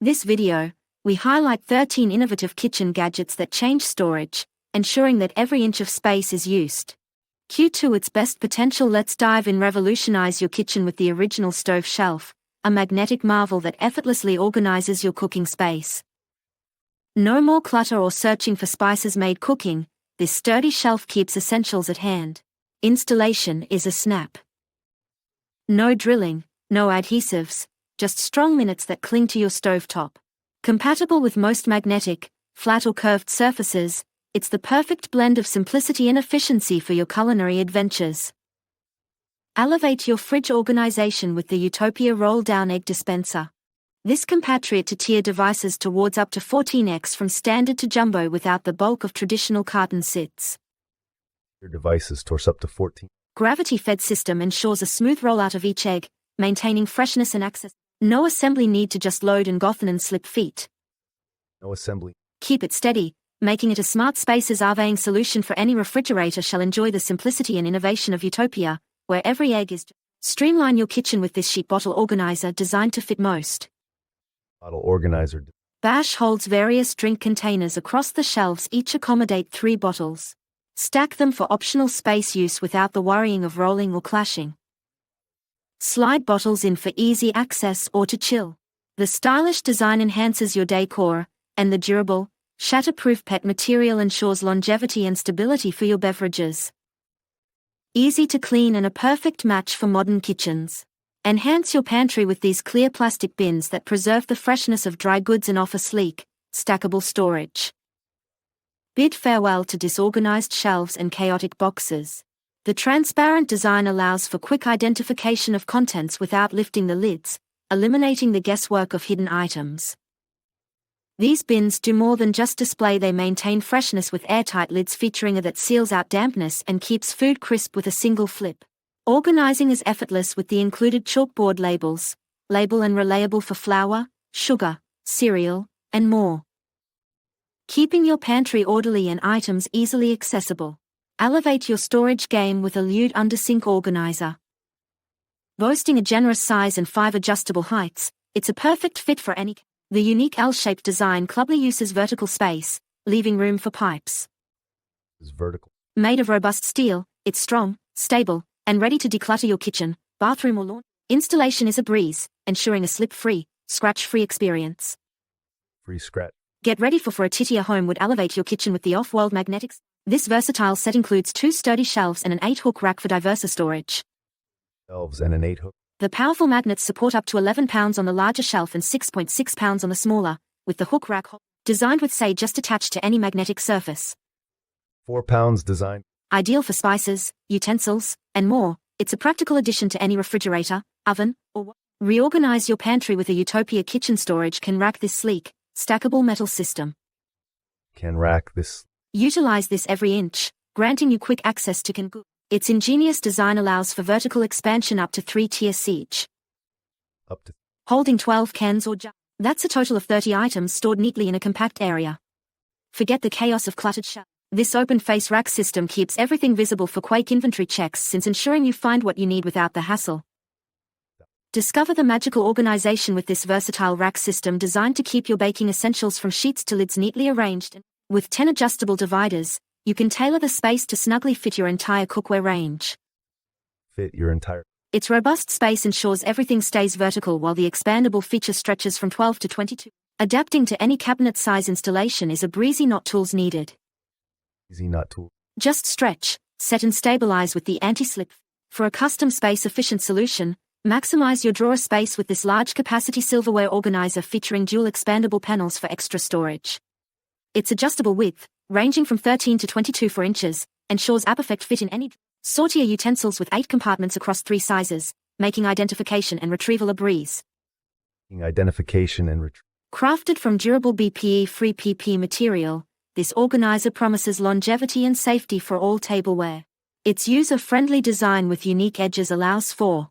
This video, we highlight 13 innovative kitchen gadgets that change storage, ensuring that every inch of space is used. To its best potential. Let's dive in. Revolutionize your kitchen with the original stove shelf, a magnetic marvel that effortlessly organizes your cooking space. No more clutter or searching for spices made cooking. This sturdy shelf keeps essentials at hand. Installation is a snap. No drilling, no adhesives, just strong magnets that cling to your stovetop. Compatible with most magnetic, flat or curved surfaces, it's the perfect blend of simplicity and efficiency for your culinary adventures. Elevate your fridge organization with the Utopia roll-down egg dispenser. This compatriot to tier devices towards up to 14x from standard to jumbo without the bulk of traditional carton sits. Your devices towards up to 14. Gravity-fed system ensures a smooth rollout of each egg, maintaining freshness and access. No assembly need to just load and gotten and slip feet. No assembly. Keep it steady, making it a smart spaces surveying solution for any refrigerator. Shall enjoy the simplicity and innovation of Utopia, where every egg is. Streamline your kitchen with this sheet bottle organizer designed to fit most. Bottle organizer. Bash holds various drink containers across the shelves, each accommodate 3 bottles. Stack them for optional space use without the worrying of rolling or clashing. Slide bottles in for easy access or to chill. The stylish design enhances your decor, and the durable, shatterproof PET material ensures longevity and stability for your beverages. Easy to clean and a perfect match for modern kitchens. Enhance your pantry with these clear plastic bins that preserve the freshness of dry goods and offer sleek, stackable storage. Bid farewell to disorganized shelves and chaotic boxes. The transparent design allows for quick identification of contents without lifting the lids, eliminating the guesswork of hidden items. These bins do more than just display, they maintain freshness with airtight lids featuring a that seals out dampness and keeps food crisp with a single flip. Organizing is effortless with the included chalkboard labels, label and relayable for flour, sugar, cereal, and more. Keeping your pantry orderly and items easily accessible. Elevate your storage game with a Lude under-sink organizer. Boasting a generous size and 5 adjustable heights, it's a perfect fit for any. The unique L-shaped design cleverly uses vertical space, leaving room for pipes. Is vertical. Made of robust steel, it's strong, stable, and ready to declutter your kitchen, bathroom or lawn. Installation is a breeze, ensuring a slip-free, scratch-free experience. Free scratch. Get ready for a tittier home would elevate your kitchen with the off-world magnetics. This versatile set includes 2 sturdy shelves and an 8-hook rack for diverse storage. Shelves and an 8-hook. The powerful magnets support up to 11 pounds on the larger shelf and 6.6 pounds on the smaller, with the hook rack designed with say just attached to any magnetic surface. 4 pounds design. Ideal for spices, utensils, and more, it's a practical addition to any refrigerator, oven, or reorganize your pantry with a Utopia kitchen storage can rack this sleek, stackable metal system. Can rack this. Utilize this every inch, granting you quick access to can. Its ingenious design allows for vertical expansion up to 3 tiers each. Up to. Holding 12 cans or jars. That's a total of 30 items stored neatly in a compact area. Forget the chaos of cluttered shelves. This open-face rack system keeps everything visible for quick inventory checks, since ensuring you find what you need without the hassle. Discover the magical organization with this versatile rack system designed to keep your baking essentials from sheets to lids neatly arranged. With 10 adjustable dividers, you can tailor the space to snugly fit your entire cookware range. Fit your entire. Its robust space ensures everything stays vertical while the expandable feature stretches from 12 to 22. Adapting to any cabinet size installation is a breezy, not tools needed. Easy, not tool. Just stretch, set and stabilize with the anti-slip. For a custom space-efficient solution, maximize your drawer space with this large-capacity silverware organizer featuring dual expandable panels for extra storage. Its adjustable width, ranging from 13 to 24 inches, ensures a perfect fit in any. Sortier utensils with 8 compartments across 3 sizes, making identification and retrieval a breeze. Identification and retrieval. Crafted from durable BPE-free PP material, this organizer promises longevity and safety for all tableware. Its user-friendly design with unique edges allows for